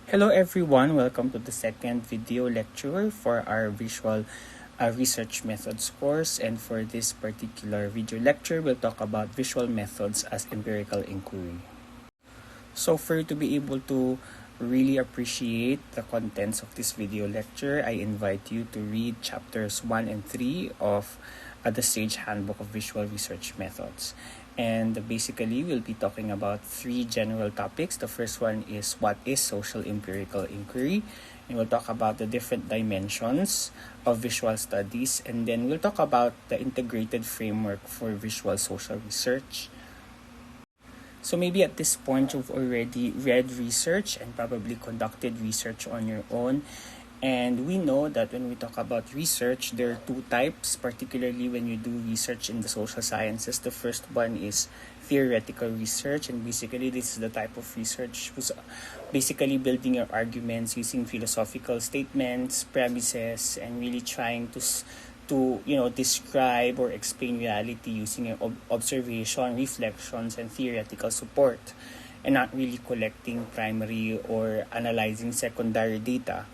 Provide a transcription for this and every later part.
Hello everyone, welcome to the second video lecture for our visual research methods course, and for this particular video lecture we'll talk about visual methods as empirical inquiry. So for you to be able to really appreciate the contents of this video lecture, I invite you to read chapters 1 and 3 of the Sage Handbook of Visual Research Methods. And basically, we'll be talking about three general topics. The first one is what is social empirical inquiry, and we'll talk about the different dimensions of visual studies, and then we'll talk about the integrated framework for visual social research. So maybe at this point you've already read research and probably conducted research on your own. And we know that when we talk about research, there are two types, particularly when you do research in the social sciences. The first one is theoretical research, and basically this is the type of research who's basically building your arguments using philosophical statements, premises, and really trying to describe or explain reality using your observation, reflections, and theoretical support, and not really collecting primary or analyzing secondary data.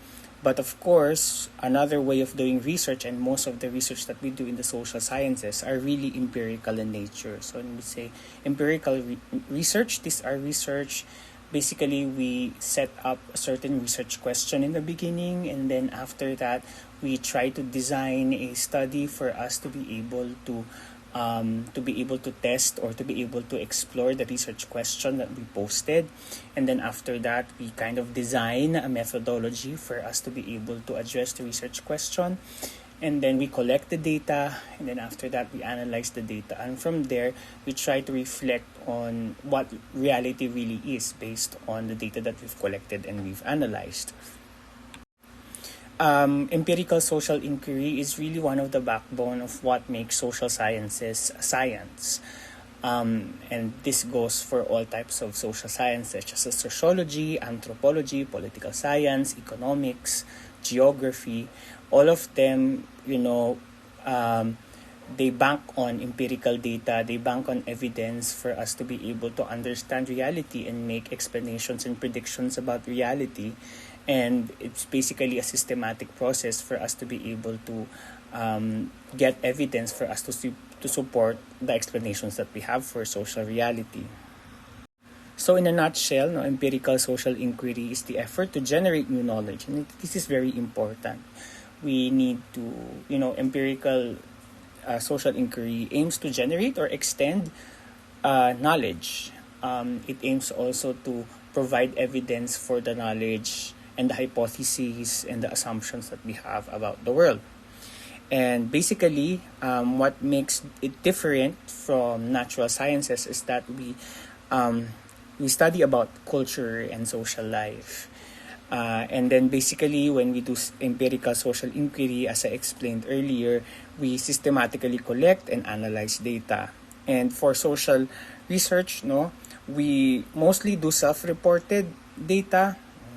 But of course, another way of doing research, and most of the research that we do in the social sciences are really empirical in nature. So when we say empirical research, these are research. Basically, we set up a certain research question in the beginning, and then after that, we try to design a study for us to be able to test or to be able to explore the research question that we posted. And then after that, we kind of design a methodology for us to be able to address the research question. And then we collect the data, and then after that, we analyze the data. And from there, we try to reflect on what reality really is based on the data that we've collected and we've analyzed. Empirical social inquiry is really one of the backbone of what makes social sciences science. And this goes for all types of social science, such as sociology, anthropology, political science, economics, geography. All of them, they bank on empirical data, they bank on evidence for us to be able to understand reality and make explanations and predictions about reality. And it's basically a systematic process for us to be able to get evidence for us to support the explanations that we have for social reality. So in a nutshell, empirical social inquiry is the effort to generate new knowledge. And this is very important. We need to, empirical social inquiry aims to generate or extend knowledge. It aims also to provide evidence for the knowledge and the hypotheses and the assumptions that we have about the world. And basically, what makes it different from natural sciences is that we study about culture and social life. And then basically, when we do empirical social inquiry, as I explained earlier, we systematically collect and analyze data. And for social research, we mostly do self-reported data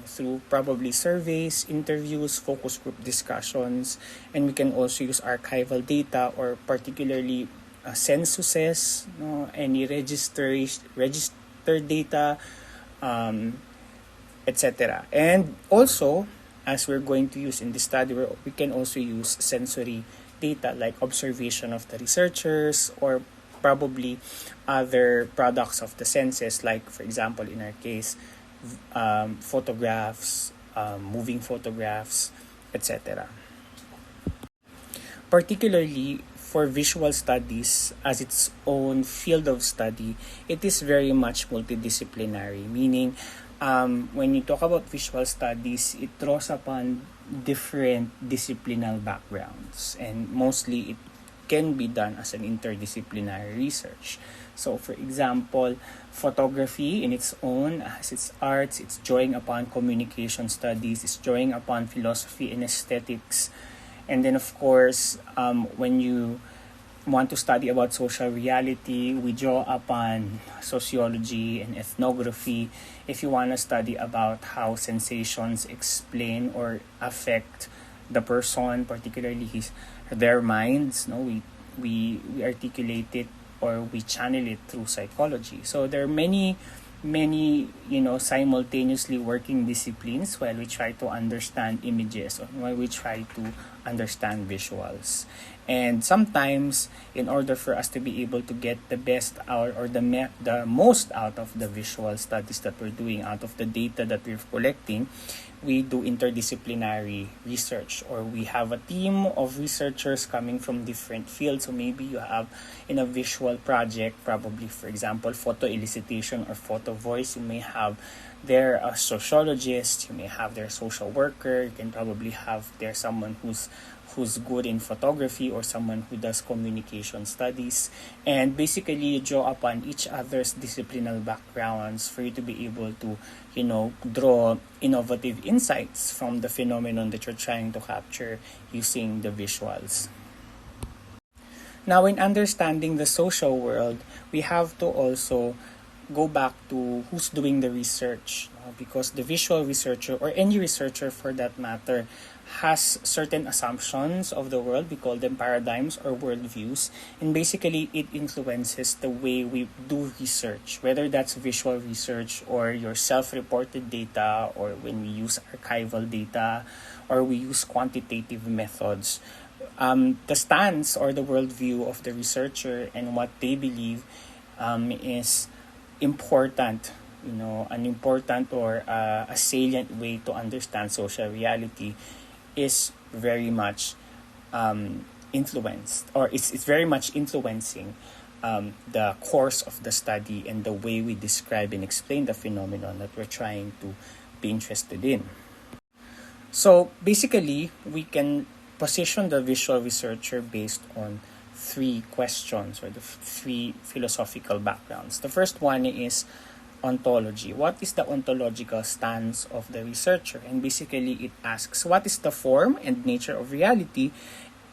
through probably surveys, interviews, focus group discussions, and we can also use archival data or particularly censuses, any registered data, etc. And also, as we're going to use in this study, we can also use sensory data like observation of the researchers or probably other products of the senses, like for example in our case, photographs, moving photographs, etc. Particularly for visual studies as its own field of study, it is very much multidisciplinary, meaning when you talk about visual studies, it draws upon different disciplinary backgrounds, and mostly it can be done as an interdisciplinary research. So for example, photography in its own has its arts, it's drawing upon communication studies, it's drawing upon philosophy and aesthetics. And then of course, when you want to study about social reality, we draw upon sociology and ethnography. If you want to study about how sensations explain or affect the person, particularly their minds, we articulate it or we channel it through psychology. So there are many many, simultaneously working disciplines while we try to understand images or while we try to understand visuals. And sometimes, in order for us to be able to get the best out or the most out of the visual studies that we're doing, out of the data that we're collecting, we do interdisciplinary research, or we have a team of researchers coming from different fields. So maybe you have in a visual project, probably for example photo elicitation or photo voice, you may have there a sociologist, you may have their social worker, you can probably have there someone who's good in photography or someone who does communication studies. And basically you draw upon each other's disciplinary backgrounds for you to be able to, draw innovative insights from the phenomenon that you're trying to capture using the visuals. Now, in understanding the social world, we have to also go back to who's doing the research, because the visual researcher, or any researcher for that matter, has certain assumptions of the world. We call them paradigms or worldviews, and basically it influences the way we do research, whether that's visual research or your self-reported data, or when we use archival data, or we use quantitative methods. The stance or the worldview of the researcher and what they believe is important, an important or a salient way to understand social reality is very much influenced, or it's very much influencing the course of the study and the way we describe and explain the phenomenon that we're trying to be interested in. So basically, we can position the visual researcher based on three questions, or the three philosophical backgrounds. The first one is ontology. What is the ontological stance of the researcher? And basically it asks, what is the form and nature of reality,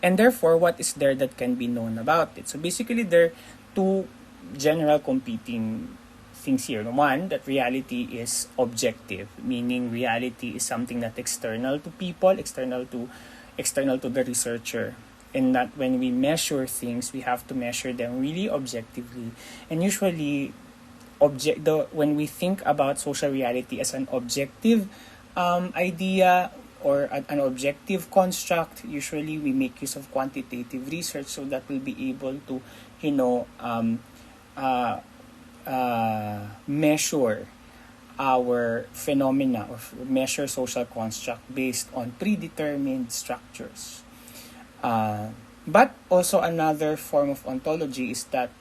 and therefore what is there that can be known about it? So basically there are two general competing things here. One, that reality is objective, meaning reality is something that's external to people, external to the researcher, and that when we measure things, we have to measure them really objectively. And usually when we think about social reality as an objective idea or an objective construct, usually we make use of quantitative research so that we'll be able to measure our phenomena, or measure social construct based on predetermined structures. But also another form of ontology is that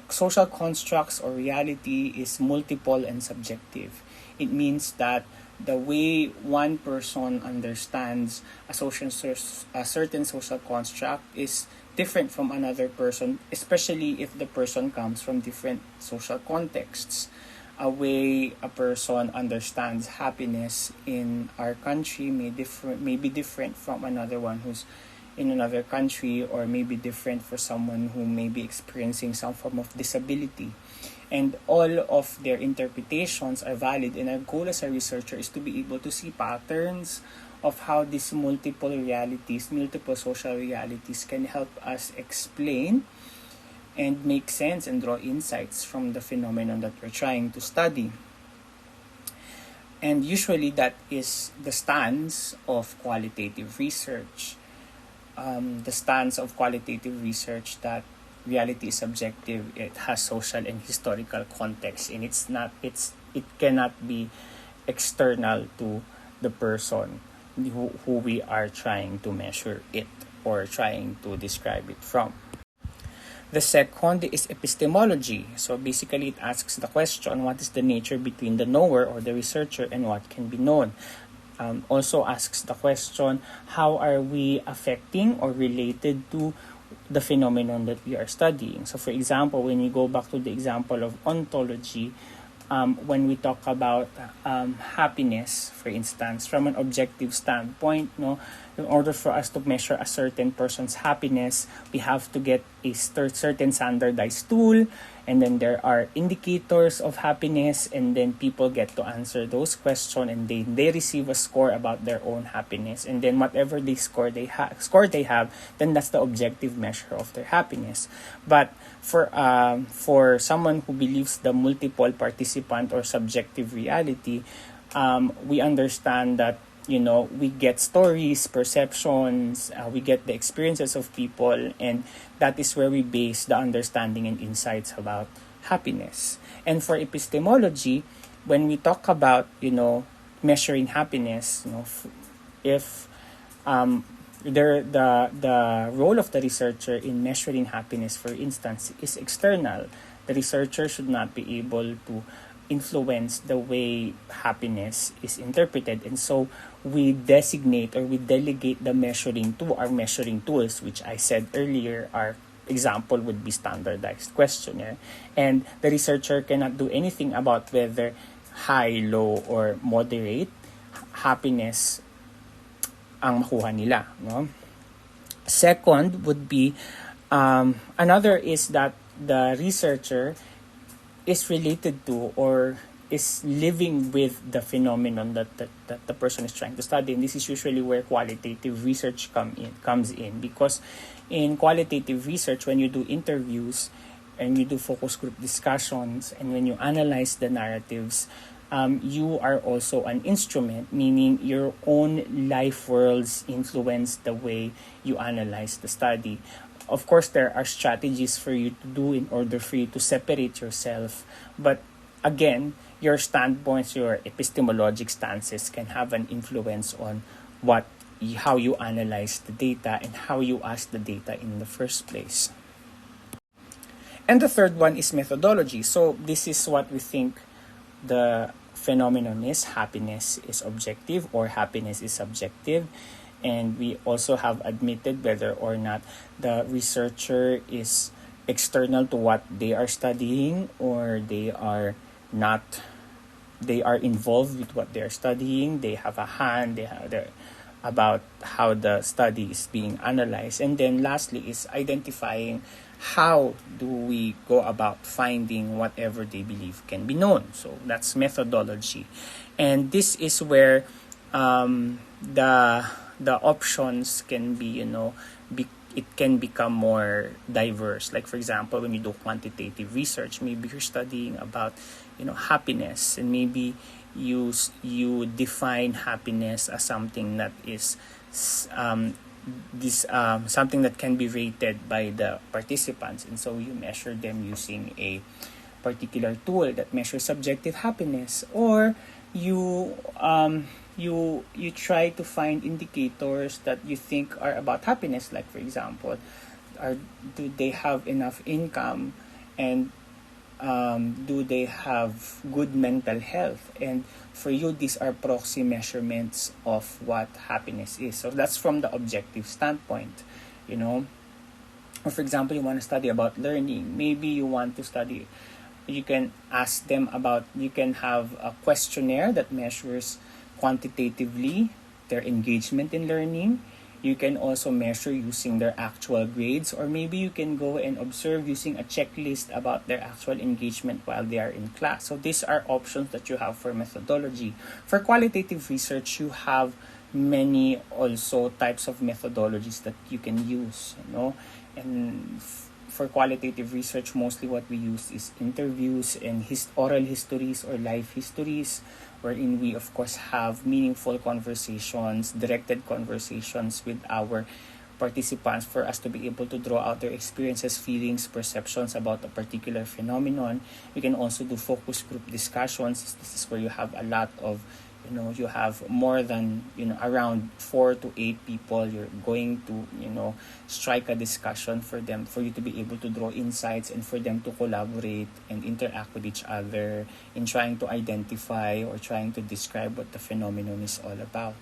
social constructs or reality is multiple and subjective. It means that the way one person understands a certain social construct is different from another person, especially if the person comes from different social contexts. A way a person understands happiness in our country may be different from another one who's in another country, or may be different for someone who may be experiencing some form of disability. And all of their interpretations are valid, and our goal as a researcher is to be able to see patterns of how these multiple social realities can help us explain and make sense and draw insights from the phenomenon that we're trying to study. And usually that is the stance of qualitative research. The stance of qualitative research that reality is subjective, it has social and historical context, and it cannot be external to the person who we are trying to measure it or trying to describe it from. The second is epistemology. So basically it asks the question, what is the nature between the knower or the researcher and what can be known? Also asks the question, how are we affecting or related to the phenomenon that we are studying? So for example, when you go back to the example of ontology, when we talk about happiness, for instance, from an objective standpoint, in order for us to measure a certain person's happiness, we have to get a certain standardized tool, and then there are indicators of happiness, and then people get to answer those questions, and they receive a score about their own happiness, and then whatever they score they have, then that's the objective measure of their happiness. But for someone who believes the multiple participant or subjective reality, we understand that we get stories, perceptions, we get the experiences of people, and that is where we base the understanding and insights about happiness. And for epistemology, when we talk about measuring happiness, if the role of the researcher in measuring happiness, for instance, is external. The researcher should not be able to influence the way happiness is interpreted, and so we designate or we delegate the measuring to our measuring tools, which I said earlier, our example would be standardized questionnaire, and the researcher cannot do anything about whether high, low, or moderate happiness ang makuha nila, no? Second would be another is that the researcher is related to or is living with the phenomenon that the person is trying to study. And this is usually where qualitative research comes in, because in qualitative research, when you do interviews and you do focus group discussions and when you analyze the narratives, you are also an instrument, meaning your own life worlds influence the way you analyze the study. Of course, there are strategies for you to do in order for you to separate yourself. But again, your standpoints, your epistemologic stances can have an influence on how you analyze the data and how you ask the data in the first place. And the third one is methodology. So this is what we think the phenomenon is. Happiness is objective or happiness is subjective. And we also have admitted whether or not the researcher is external to what they are studying or they are involved with what they are studying. They have a hand, about how the study is being analyzed. And then lastly is identifying how do we go about finding whatever they believe can be known. So that's methodology. And this is where the options can be, it can become more diverse. Like, for example, when you do quantitative research, maybe you're studying about, happiness, and maybe you define happiness as something that is something that can be rated by the participants, and so you measure them using a particular tool that measures subjective happiness, or you try to find indicators that you think are about happiness, like, for example, do they have enough income, and do they have good mental health? And for you, these are proxy measurements of what happiness is. So that's from the objective standpoint, Or for example, you want to study about learning. Maybe you want to study, you can ask them about, you can have a questionnaire that measures quantitatively their engagement in learning. You can also measure using their actual grades, or maybe you can go and observe using a checklist about their actual engagement while they are in class. So these are options that you have for methodology. For qualitative research, you have many also types of methodologies that you can use, and for qualitative research, mostly what we use is interviews and oral histories or life histories, wherein we, of course, have meaningful conversations, directed conversations with our participants for us to be able to draw out their experiences, feelings, perceptions about a particular phenomenon. We can also do focus group discussions. This is where you have a lot of, you have more than, around 4 to 8 people. You're going to, strike a discussion for you to be able to draw insights and for them to collaborate and interact with each other in trying to identify or trying to describe what the phenomenon is all about.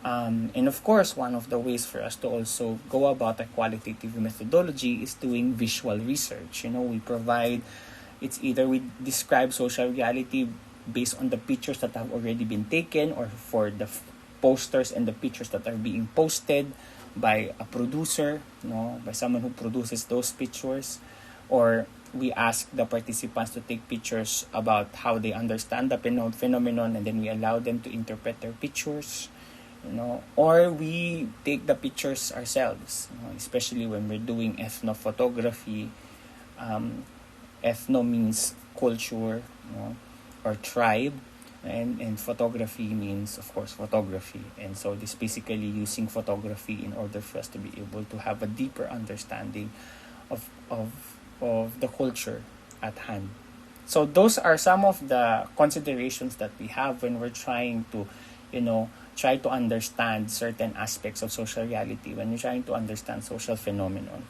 And of course, one of the ways for us to also go about a qualitative methodology is doing visual research. It's either we describe social reality based on the pictures that have already been taken, or for the posters and the pictures that are being posted by a producer, by someone who produces those pictures, or we ask the participants to take pictures about how they understand the phenomenon, and then we allow them to interpret their pictures, or we take the pictures ourselves, especially when we're doing ethnophotography. Ethno means culture, or tribe, and photography means, of course, photography. And so this basically using photography in order for us to be able to have a deeper understanding of the culture at hand. So those are some of the considerations that we have when we're trying to, try to understand certain aspects of social reality, when we're trying to understand social phenomenon.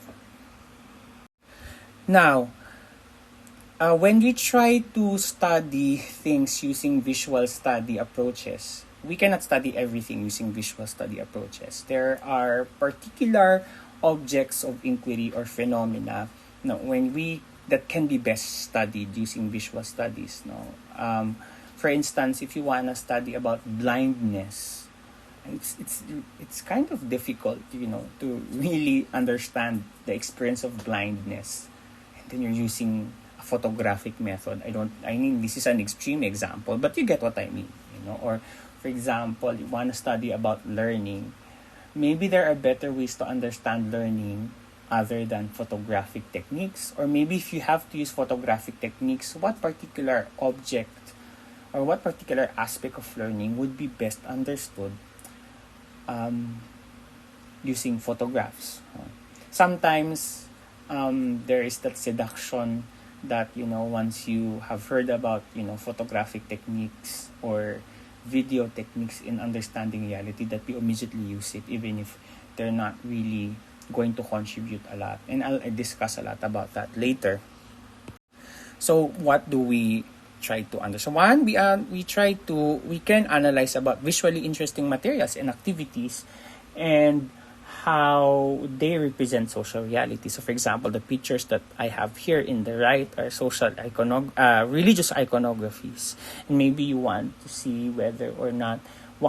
Now, when we try to study things using visual study approaches, we cannot study everything using visual study approaches. There are particular objects of inquiry or phenomena that can be best studied using visual studies. For instance, if you want to study about blindness, it's kind of difficult, to really understand the experience of blindness, and then you're using a photographic method. I mean, this is an extreme example, but you get what I mean, Or, for example, you want to study about learning. Maybe there are better ways to understand learning other than photographic techniques. Or maybe if you have to use photographic techniques, what particular object or what particular aspect of learning would be best understood using photographs. Sometimes there is that seduction that, once you have heard about, photographic techniques or video techniques in understanding reality, that we immediately use it, even if they're not really going to contribute a lot. And I'll discuss a lot about that later. So what do we try to understand? One, we can analyze about visually interesting materials and activities and how they represent social reality. So, for example, the pictures that I have here in the right are religious iconographies. And maybe you want to see whether or not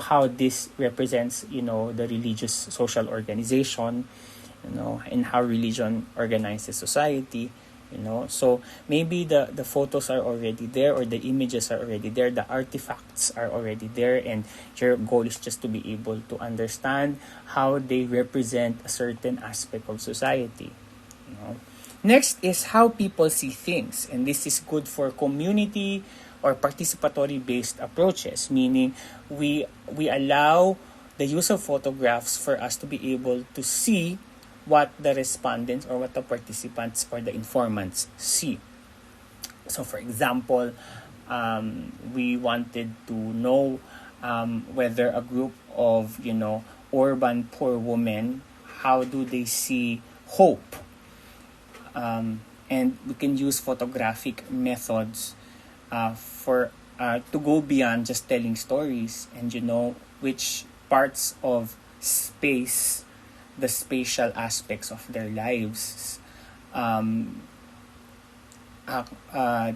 how this represents, the religious social organization, and how religion organizes society. So maybe the photos are already there, or the images are already there, the artifacts are already there, and your goal is just to be able to understand how they represent a certain aspect of society. Next is how people see things, and this is good for community or participatory based approaches, meaning we allow the use of photographs for us to be able to see what the respondents or what the participants or the informants see. So, for example, we wanted to know whether a group of, urban poor women, how do they see hope? And we can use photographic methods to go beyond just telling stories, and which parts of space, the spatial aspects of their lives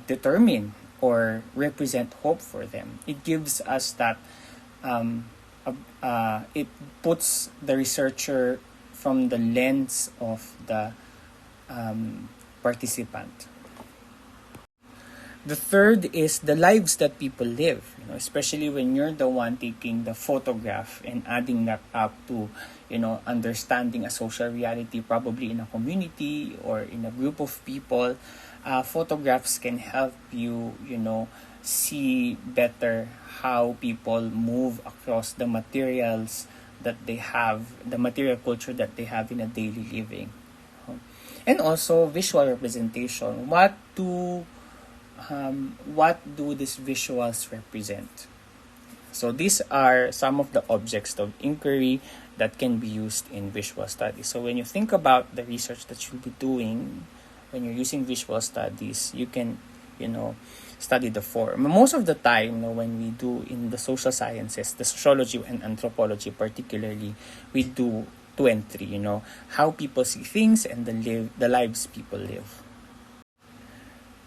determine or represent hope for them. It gives us that it puts the researcher from the lens of the participant. The third is the lives that people live, especially when you're the one taking the photograph and adding that up to, understanding a social reality, probably in a community or in a group of people. Photographs can help you, see better how people move across the materials that they have, the material culture that they have in a daily living. And also visual representation. What do these visuals represent? So these are some of the objects of inquiry that can be used in visual studies. So when you think about the research that you'll be doing when you're using visual studies, you can, study the form. Most of the time, when we do in the social sciences, the sociology and anthropology particularly, we do 2 and 3, how people see things and the lives people live.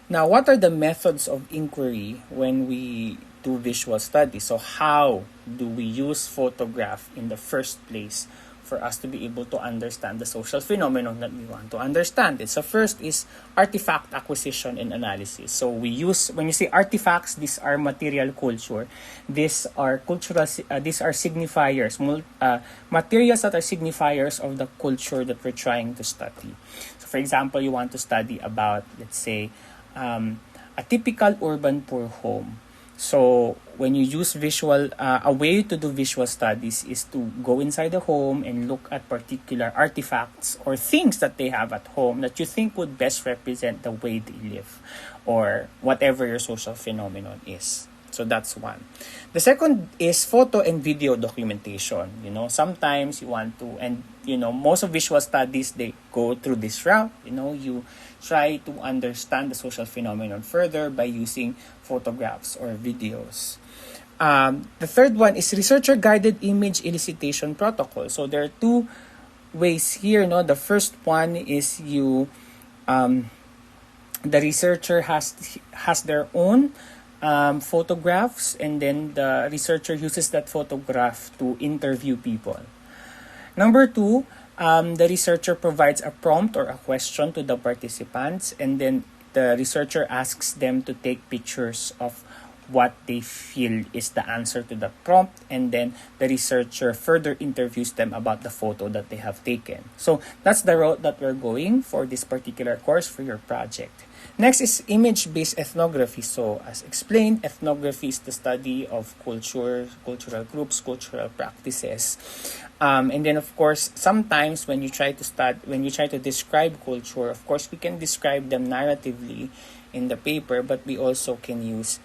Now, what are the methods of inquiry when we do visual studies? So how do we use photograph in the first place for us to be able to understand the social phenomenon that we want to understand. So first is artifact acquisition and analysis. So we use, when you say artifacts, these are material culture. These are cultural, these are signifiers, materials that are signifiers of the culture that we're trying to study. So for example, you want to study about, let's say, a typical urban poor home. So when you use visual, a way to do visual studies is to go inside the home and look at particular artifacts or things that they have at home that you think would best represent the way they live or whatever your social phenomenon is. So that's one. The second is photo and video documentation. Sometimes you want to, and most of visual studies, they go through this route. You try to understand the social phenomenon further by using photographs or videos. The third one is researcher-guided image elicitation protocol. So there are two ways here. The first one is the researcher has their own photographs, and then the researcher uses that photograph to interview people. Number two, the researcher provides a prompt or a question to the participants, and then the researcher asks them to take pictures of what they feel is the answer to the prompt, and then the researcher further interviews them about the photo that they have taken. So that's the route that we're going for this particular course for your project. Next is image-based ethnography. So as explained, ethnography is the study of culture, cultural groups, cultural practices. And then of course, sometimes when you try to describe culture, of course we can describe them narratively in the paper, but we also can use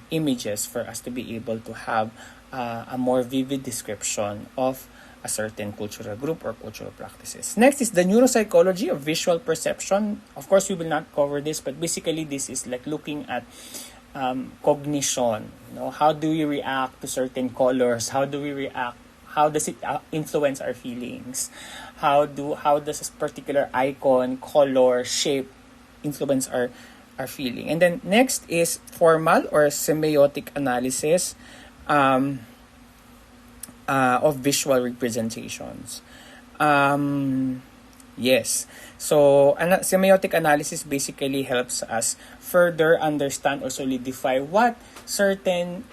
images for us to be able to have a more vivid description of a certain cultural group or cultural practices. Next is the neuropsychology of visual perception. Of course, we will not cover this, but basically this is like looking at cognition. How do we react to certain colors? How do we react? How does it influence our feelings? How does this particular icon, color, shape influence our feeling? And then next is formal or semiotic analysis of visual representations. Yes. So semiotic analysis basically helps us further understand or solidify what certain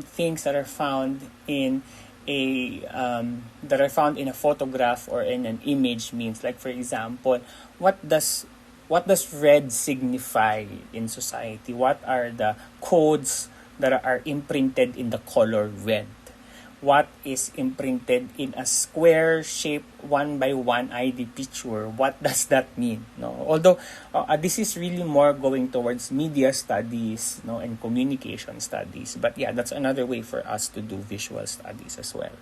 things that are found in a photograph or in an image means. Like for example, what does red signify in society? What are the codes that are imprinted in the color red? What is imprinted in a square shape 1x1 ID picture? What does that mean? Although this is really more going towards media studies, and communication studies. But yeah, that's another way for us to do visual studies as well.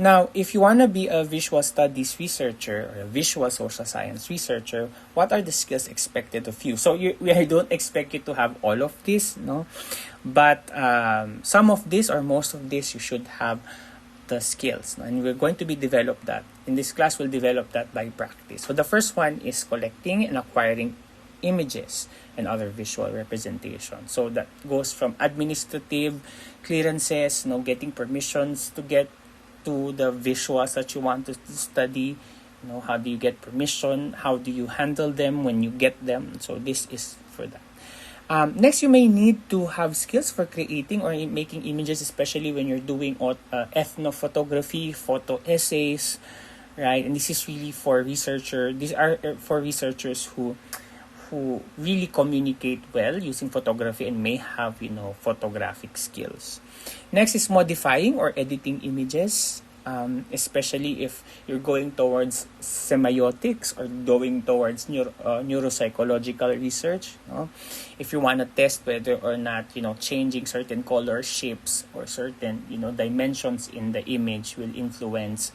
Now, if you want to be a visual studies researcher or a visual social science researcher, what are the skills expected of you? So I don't expect you to have all of this, but some of this or most of this, you should have the skills. And we're going to be develop that. In this class, we'll develop that by practice. So the first one is collecting and acquiring images and other visual representations. So that goes from administrative clearances, getting permissions to get to the visuals that you want to study. How do you get permission? How do you handle them when you get them? So this is for that. Next, you may need to have skills for creating or making images, especially when you're doing ethnophotography, photo essays, right? And this is really for researchers. These are for researchers who really communicate well using photography and may have, photographic skills. Next is modifying or editing images, especially if you're going towards semiotics or going towards neuropsychological research. If you want to test whether or not, changing certain color shapes or certain, dimensions in the image will influence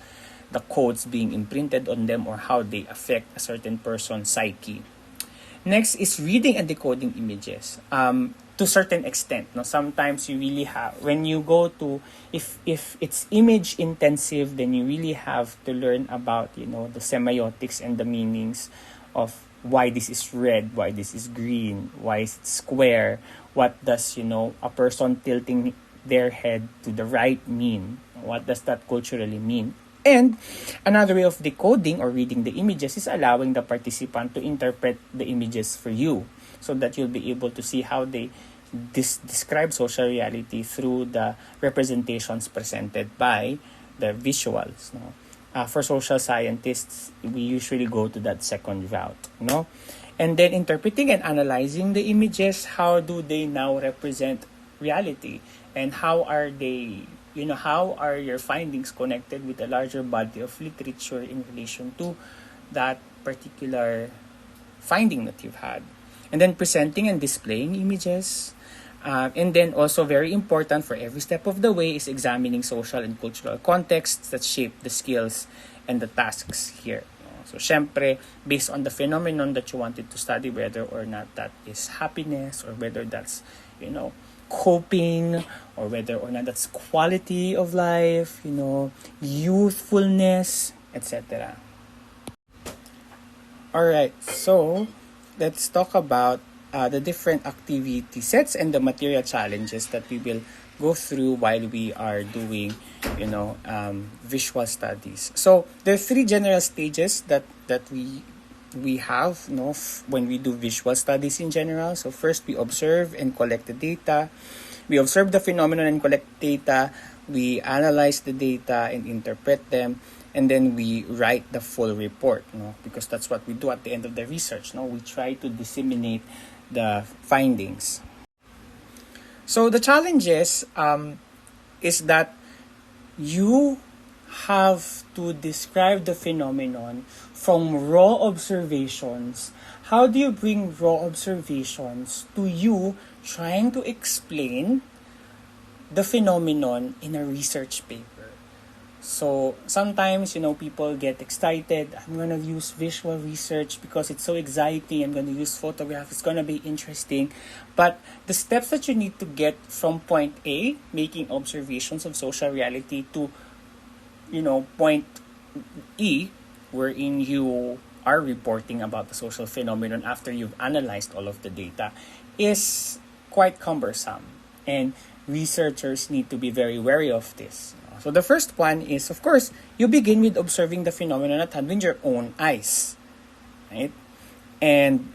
the codes being imprinted on them or how they affect a certain person's psyche. Next is reading and decoding images. To a certain extent, sometimes you really have, when you go to, if it's image intensive, then you really have to learn about, the semiotics and the meanings of why this is red, why this is green, why is it square, what does, a person tilting their head to the right mean, what does that culturally mean. And another way of decoding or reading the images is allowing the participant to interpret the images for you, so that you'll be able to see how they describe social reality through the representations presented by the visuals. No? For social scientists, we usually go to that second route. No? And then interpreting and analyzing the images, how do they now represent reality? And how are they, how are your findings connected with a larger body of literature in relation to that particular finding that you've had? And then presenting and displaying images. And then also very important for every step of the way is examining social and cultural contexts that shape the skills and the tasks here. So, syempre, based on the phenomenon that you wanted to study, whether or not that is happiness, or whether that's, coping, or whether or not that's quality of life, youthfulness, etc. Alright, so let's talk about the different activity sets and the material challenges that we will go through while we are doing, visual studies. So there are three general stages that we have, when we do visual studies in general. So first, we observe and collect the data. We observe the phenomenon and collect data. We analyze the data and interpret them. And then we write the full report, because that's what we do at the end of the research. We try to disseminate the findings. So the challenges is that you have to describe the phenomenon from raw observations. How do you bring raw observations to you trying to explain the phenomenon in a research paper? So sometimes, people get excited. I'm going to use visual research because it's so exciting. I'm going to use photographs. It's going to be interesting. But the steps that you need to get from point A, making observations of social reality, to, point E, wherein you are reporting about the social phenomenon after you've analyzed all of the data, is quite cumbersome. And researchers need to be very wary of this. So the first one is, of course, you begin with observing the phenomenon at hand with your own eyes, right? And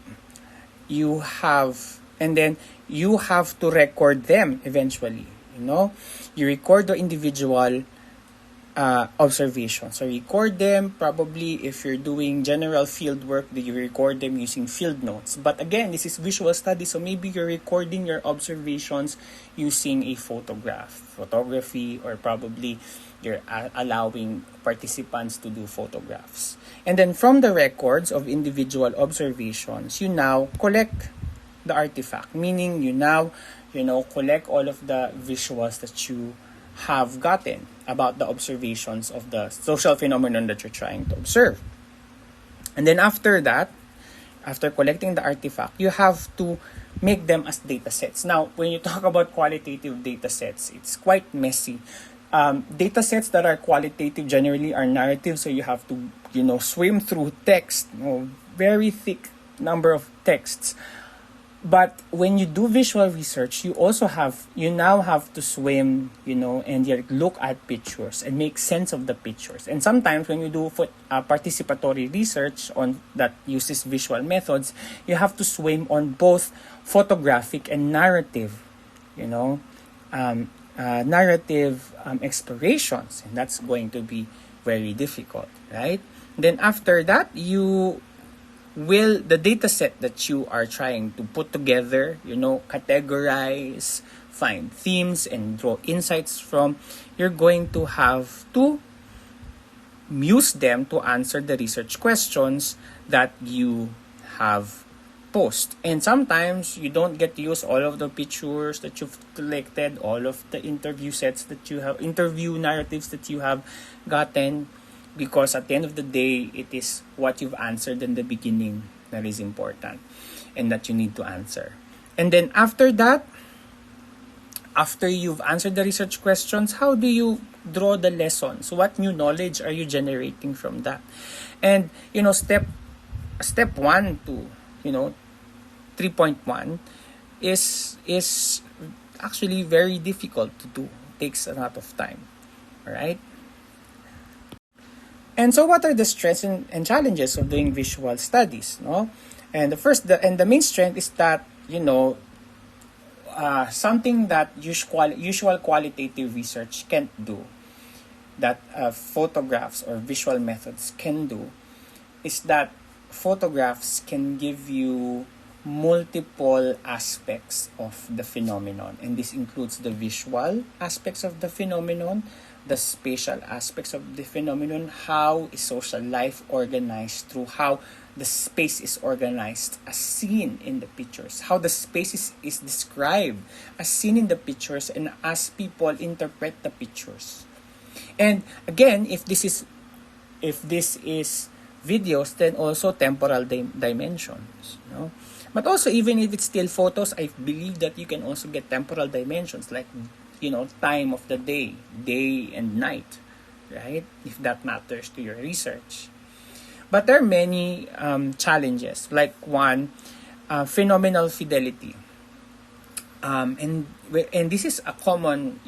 then you have to record them eventually. You record the individual observations. So record them, probably if you're doing general field work, you record them using field notes. But again, this is visual study, so maybe you're recording your observations using a photography, or probably you're allowing participants to do photographs. And then from the records of individual observations, you now collect the artifact, meaning you now, collect all of the visuals that you have gotten about the observations of the social phenomenon that you're trying to observe. And then after that, after collecting the artifact, you have to make them as data sets. Now, when you talk about qualitative data sets, it's quite messy. Data sets that are qualitative generally are narrative, so you have to, swim through text, very thick number of texts. But when you do visual research, you now have to swim, and you look at pictures and make sense of the pictures. And sometimes when you do participatory research on that uses visual methods, you have to swim on both photographic and narrative, explorations, and that's going to be very difficult, right? Then after that, the data set that you are trying to put together, categorize, find themes, and draw insights from, you're going to have to use them to answer the research questions that you have posed. And sometimes you don't get to use all of the pictures that you've collected, all of the interview narratives that you have gotten, because at the end of the day, it is what you've answered in the beginning that is important and that you need to answer. And then after that, after you've answered the research questions, how do you draw the lessons? What new knowledge are you generating from that? And, step 1 to, 3.1 is actually very difficult to do. It takes a lot of time. All right? And so what are the strengths and challenges of doing visual studies? No? And the main strength is that, something that usual qualitative research can't do, that photographs or visual methods can do, is that photographs can give you multiple aspects of the phenomenon, and this includes the visual aspects of the phenomenon, the spatial aspects of the phenomenon, how is social life organized through how the space is organized as seen in the pictures, how the space is described as seen in the pictures, and as people interpret the pictures. And again, if this is videos, then also temporal dimensions, but also, even if it's still photos, I believe that you can also get temporal dimensions, like time of the day and night, right, if that matters to your research. But there are many challenges, like one, phenomenal fidelity. And this is a common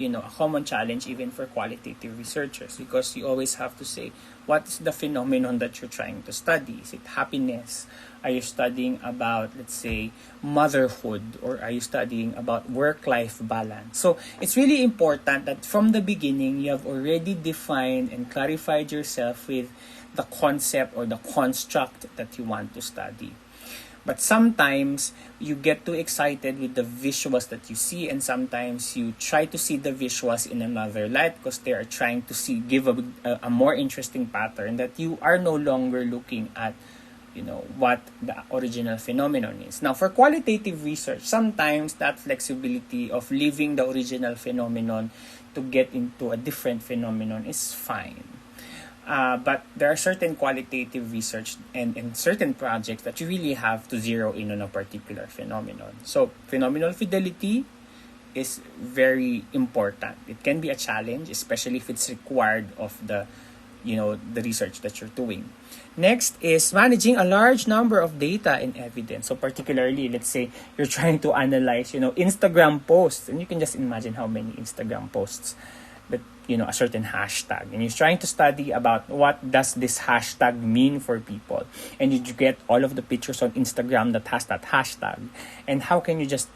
challenge even for qualitative researchers, because you always have to say, what is the phenomenon that you're trying to study? Is it happiness? Are you studying about, let's say, motherhood, or are you studying about work-life balance? So it's really important that from the beginning you have already defined and clarified yourself with the concept or the construct that you want to study. But sometimes you get too excited with the visuals that you see, and sometimes you try to see the visuals in another light because they are trying to give a more interesting pattern, that you are no longer looking at what the original phenomenon is. Now, for qualitative research, sometimes that flexibility of leaving the original phenomenon to get into a different phenomenon is fine. But there are certain qualitative research and certain projects that you really have to zero in on a particular phenomenon. So phenomenal fidelity is very important. It can be a challenge, especially if it's required of the research that you're doing. Next is managing a large number of data and evidence. So particularly, let's say you're trying to analyze, Instagram posts, and you can just imagine how many Instagram posts, but a certain hashtag, and you're trying to study about what does this hashtag mean for people, and you get all of the pictures on Instagram that has that hashtag, and how can you just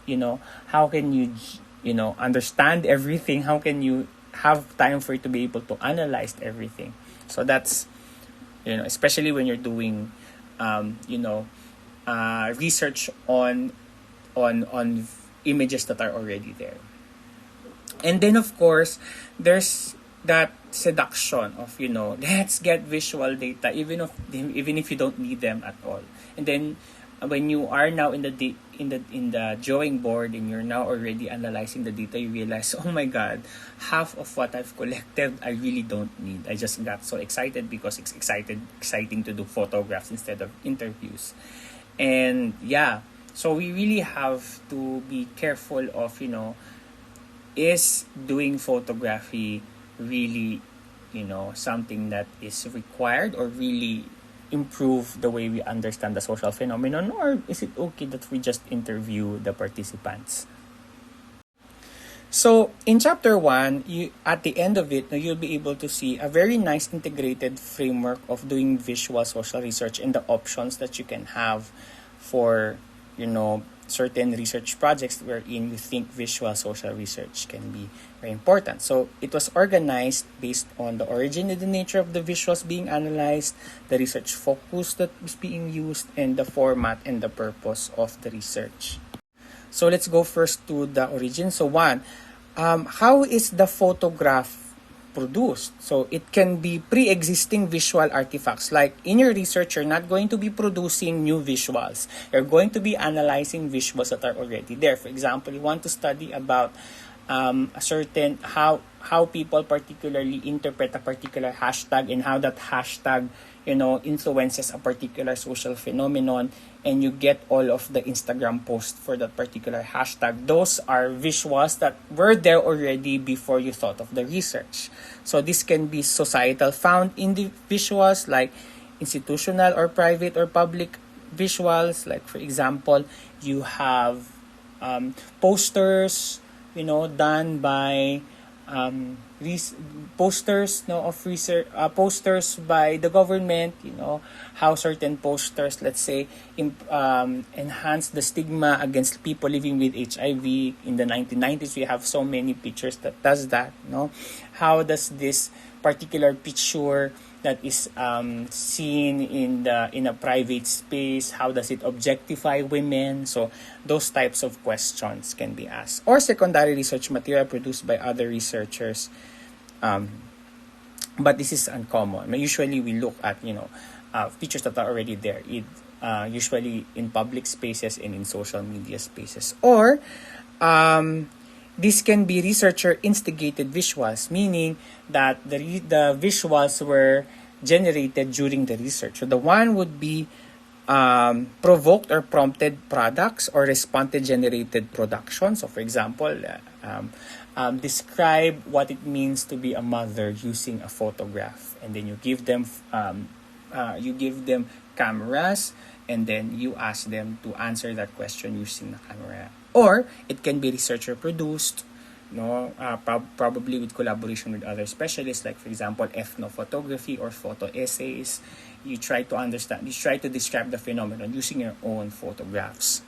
understand everything? How can you have time for you to be able to analyze everything? So that's especially when you're doing research on images that are already there. And then, of course, there's that seduction of let's get visual data, even if you don't need them at all. And then when you are now in the drawing board and you're now already analyzing the data, you realize, oh my God, half of what I've collected I really don't need. I just got so excited because it's exciting to do photographs instead of interviews. And yeah, so we really have to be careful of is doing photography really something that is required or really improve the way we understand the social phenomenon, or is it okay that we just interview the participants? So in chapter 1, at the end of it, you'll be able to see a very nice integrated framework of doing visual social research and the options that you can have for certain research projects wherein you think visual social research can be very important. So it was organized based on the origin and the nature of the visuals being analyzed, the research focus that is being used, and the format and the purpose of the research. So let's go first to the origin. So one, how is the photograph produced? So it can be pre-existing visual artifacts. Like in your research, you're not going to be producing new visuals. You're going to be analyzing visuals that are already there. For example, you want to study about a certain how people particularly interpret a particular hashtag and how that hashtag influences a particular social phenomenon, and you get all of the Instagram posts for that particular hashtag. Those are visuals that were there already before you thought of the research. So this can be societal found individuals, like institutional or private or public visuals. Like for example, you have posters done by posters, no, of research, posters by the government, how certain posters, let's say, enhance the stigma against people living with HIV. In the 1990s, we have so many pictures that does that, no? How does this particular picture that is seen in a private space, how does it objectify women? So those types of questions can be asked. Or secondary research material produced by other researchers. But this is uncommon. Usually we look at pictures that are already there, usually in public spaces and in social media spaces. Or this can be researcher-instigated visuals, meaning that the visuals were generated during the research. So the one would be provoked or prompted products or response-generated production. So for example, describe what it means to be a mother using a photograph, and then you give them cameras, and then you ask them to answer that question using the camera. Or it can be researcher produced, probably with collaboration with other specialists, like for example ethnophotography or photo essays. You try to describe the phenomenon using your own photographs.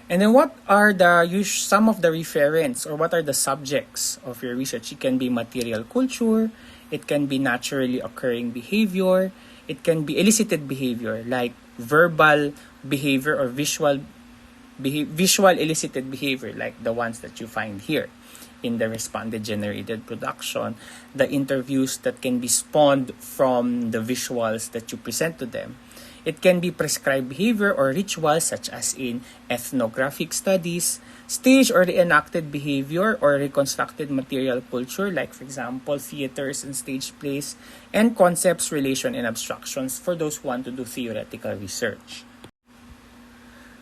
And then what are some of the referents, or what are the subjects of your research? It can be material culture, it can be naturally occurring behavior, it can be elicited behavior like verbal behavior or visual elicited behavior, like the ones that you find here in the respondent-generated production, the interviews that can be spawned from the visuals that you present to them. It can be prescribed behavior or rituals, such as in ethnographic studies, staged or reenacted behavior or reconstructed material culture, like for example theaters and stage plays, and concepts, relation, and abstractions for those who want to do theoretical research.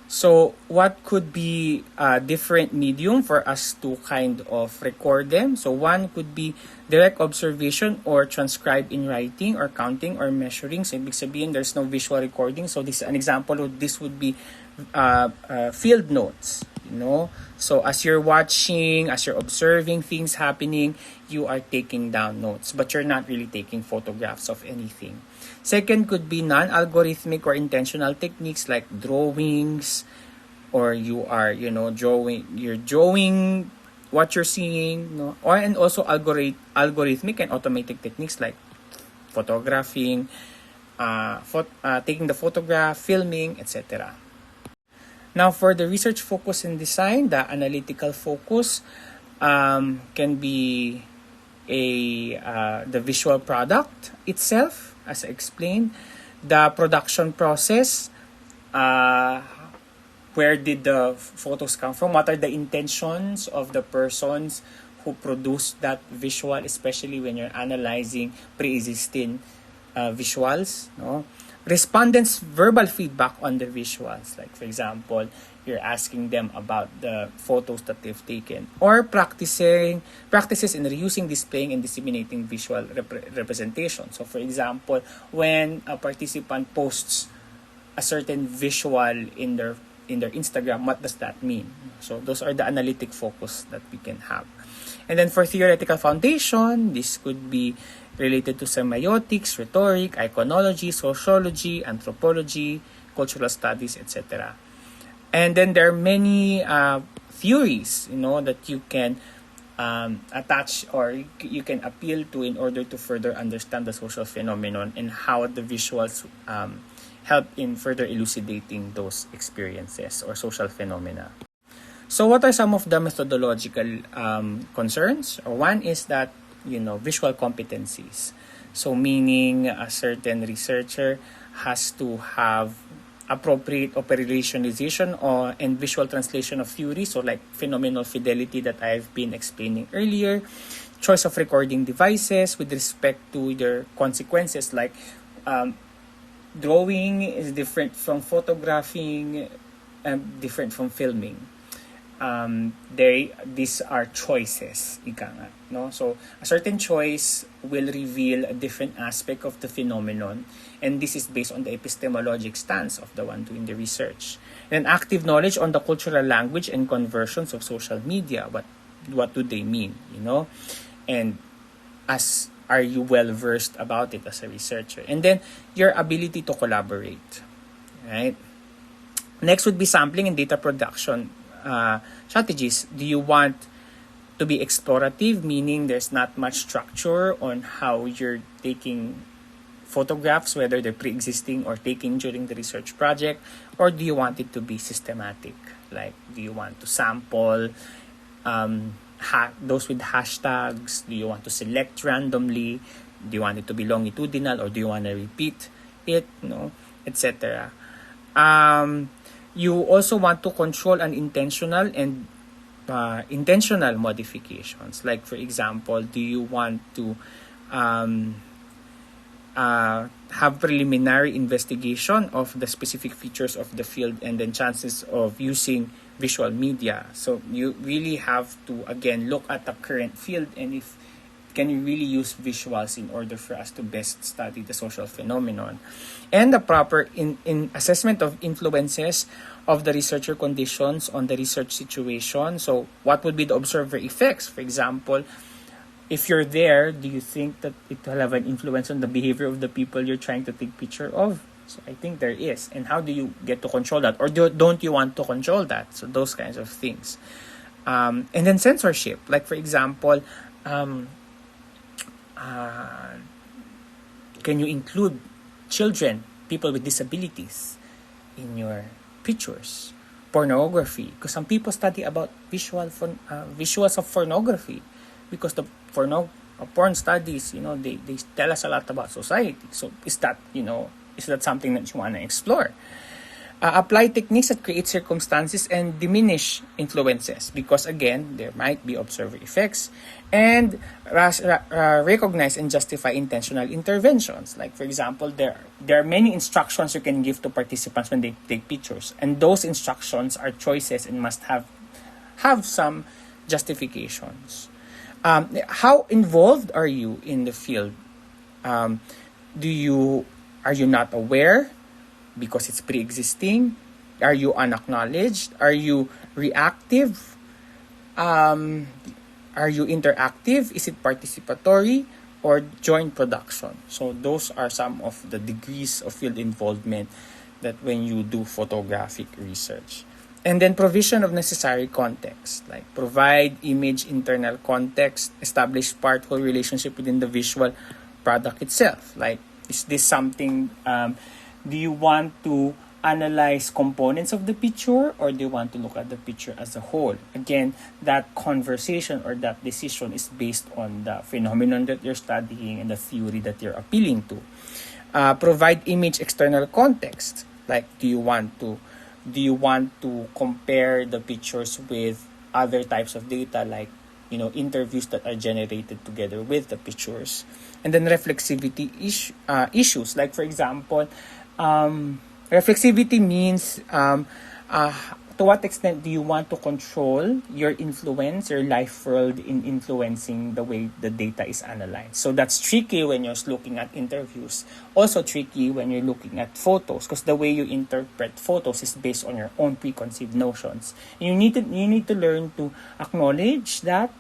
So what could be a different medium for us to kind of record them? So one could be direct observation or transcribed in writing or counting or measuring. So ibig sabihin, there's no visual recording. So this an example of this would be field notes. So as you're watching, as you're observing things happening, you are taking down notes, but you're not really taking photographs of anything. Second could be non-algorithmic or intentional techniques like drawings, or you're drawing what you're seeing, and also algorithmic and automatic techniques like photographing, taking the photograph, filming, etc. Now, for the research focus in design, the analytical focus can be the visual product itself, as I explained, the production process, where did the photos come from, what are the intentions of the persons who produced that visual, especially when you're analyzing pre-existing visuals, respondents' verbal feedback on the visuals, like for example, you're asking them about the photos that they've taken, or practices in reusing, displaying, and disseminating visual representation. So for example, when a participant posts a certain visual in their Instagram, what does that mean? So those are the analytic focus that we can have. And then for theoretical foundation, this could be related to semiotics, rhetoric, iconology, sociology, anthropology, cultural studies, etc. And then there are many theories, that you can attach or you can appeal to in order to further understand the social phenomenon and how the visuals help in further elucidating those experiences or social phenomena. So what are some of the methodological concerns? One is that, visual competencies. So meaning a certain researcher has to have appropriate operationalization and visual translation of theory, so like phenomenal fidelity that I've been explaining earlier, choice of recording devices with respect to their consequences, like drawing is different from photographing and different from filming. These are choices, so a certain choice will reveal a different aspect of the phenomenon, and this is based on the epistemologic stance of the one doing the research. And active knowledge on the cultural language and conversions of social media. What do they mean? and as are you well versed about it as a researcher. And then your ability to collaborate, right? Next would be sampling and data production strategies. Do you want to be explorative, meaning there's not much structure on how you're taking photographs, whether they're pre-existing or taken during the research project, or do you want it to be systematic? Like, do you want to sample those with hashtags? Do you want to select randomly? Do you want it to be longitudinal, or do you want to repeat it? Etc. You also want to control unintentional and intentional modifications. Like, for example, do you want to have preliminary investigation of the specific features of the field and then chances of using visual media? So you really have to, again, look at the current field and if can you really use visuals in order for us to best study the social phenomenon. And the proper in assessment of influences of the researcher conditions on the research situation. So what would be the observer effects? For example, if you're there, do you think that it will have an influence on the behavior of the people you're trying to take picture of? So I think there is. And how do you get to control that? Or don't you want to control that? So those kinds of things. And then censorship. Like, for example, can you include children, people with disabilities in your pictures? Pornography, because some people study about visuals of pornography, because the porn studies, they tell us a lot about society. So is that something that you want to explore? Apply techniques that create circumstances and diminish influences, because again, there might be observer effects. And recognize and justify intentional interventions. Like, for example, there are many instructions you can give to participants when they take pictures, and those instructions are choices and must have some justifications. How involved are you in the field? Are you not aware because it's pre-existing? Are you unacknowledged? Are you reactive? Are you interactive? Is it participatory or joint production? So those are some of the degrees of field involvement that when you do photographic research. And then provision of necessary context, like provide image internal context, establish part-whole relationship within the visual product itself. Like, is this something, do you want to analyze components of the picture, or do you want to look at the picture as a whole? Again, that conversation or that decision is based on the phenomenon that you're studying and the theory that you're appealing to. Provide image external context. Like, do you want to compare the pictures with other types of data, like interviews that are generated together with the pictures? And then reflexivity issues, like, for example, reflexivity means to what extent do you want to control your influence, your life world, in influencing the way the data is analyzed. So that's tricky when you're looking at interviews. Also tricky when you're looking at photos, because the way you interpret photos is based on your own preconceived notions. You need to learn to acknowledge that,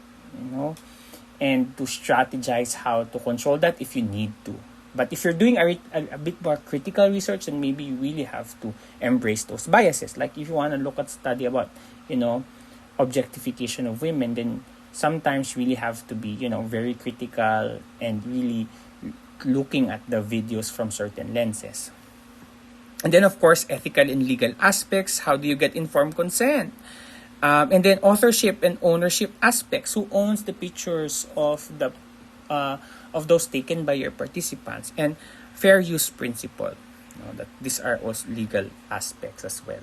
and to strategize how to control that if you need to. But if you're doing a bit more critical research, then maybe you really have to embrace those biases. Like, if you want to look at study about, objectification of women, then sometimes you really have to be, very critical and really looking at the videos from certain lenses. And then, of course, ethical and legal aspects. How do you get informed consent? And then authorship and ownership aspects. Who owns the pictures of those taken by your participants? And fair use principle. That these are also legal aspects as well.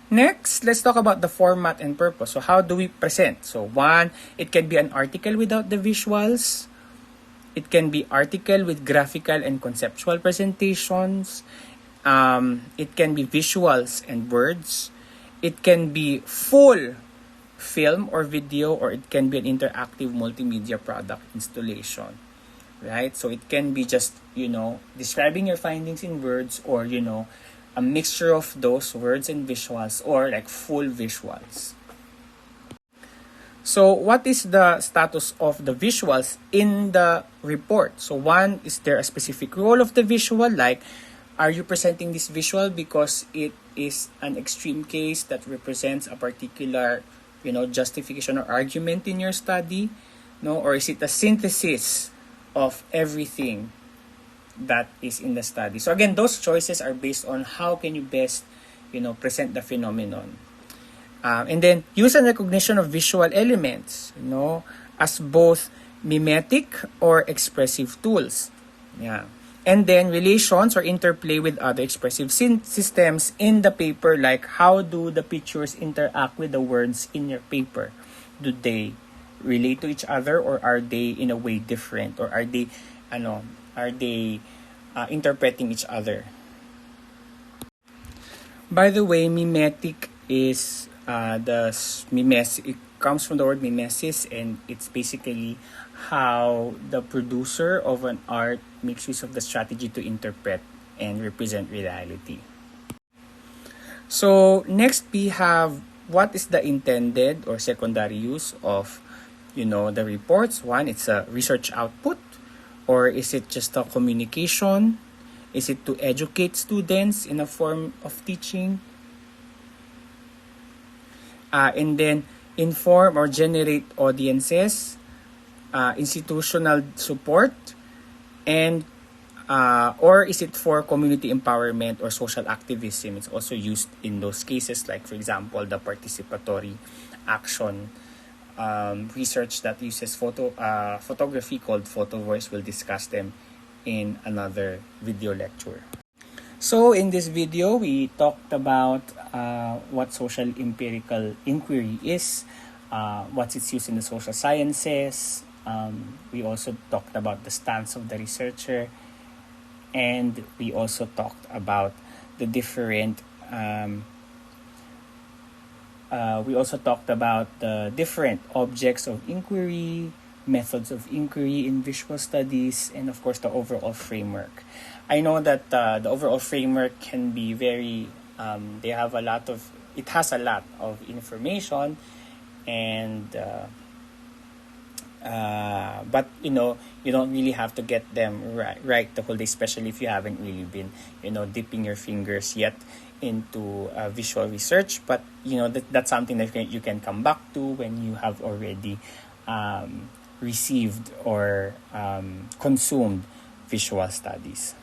Next, let's talk about the format and purpose. So how do we present? So one, it can be an article without the visuals. It can be article with graphical and conceptual presentations. It can be visuals and words. It can be full film or video, or it can be an interactive multimedia product installation. Right? So it can be just, describing your findings in words, or, a mixture of those words and visuals, or like full visuals. So what is the status of the visuals in the report? So one, is there a specific role of the visual? Like, are you presenting this visual because it is an extreme case that represents a particular, justification or argument in your study? No, or is it a synthesis of everything that is in the study? So again, those choices are based on how can you best, present the phenomenon. And then use and recognition of visual elements, as both mimetic or expressive tools. Yeah. And then relations or interplay with other expressive systems in the paper, like how do the pictures interact with the words in your paper? Do they relate to each other, or are they in a way different, or are they interpreting each other? By the way, mimetic is it comes from the word mimesis, and it's basically how the producer of an art makes use of the strategy to interpret and represent reality. So next we have, what is the intended or secondary use of the reports? One, it's a research output, or is it just a communication? Is it to educate students in a form of teaching? And then inform or generate audiences, institutional support, and or is it for community empowerment or social activism? It's also used in those cases, like for example the participatory action research that uses photography called photo voice. We'll discuss them in another video lecture. So in this video, we talked about what social empirical inquiry is, what's its use in the social sciences. We also talked about the stance of the researcher, and we also talked about the different objects of inquiry, methods of inquiry in visual studies, and of course the overall framework. I know that the overall framework can be very, it has a lot of information, and but you don't really have to get them right the whole day, especially if you haven't really been dipping your fingers yet into visual research. But that's something that you can come back to when you have already received or consumed visual studies.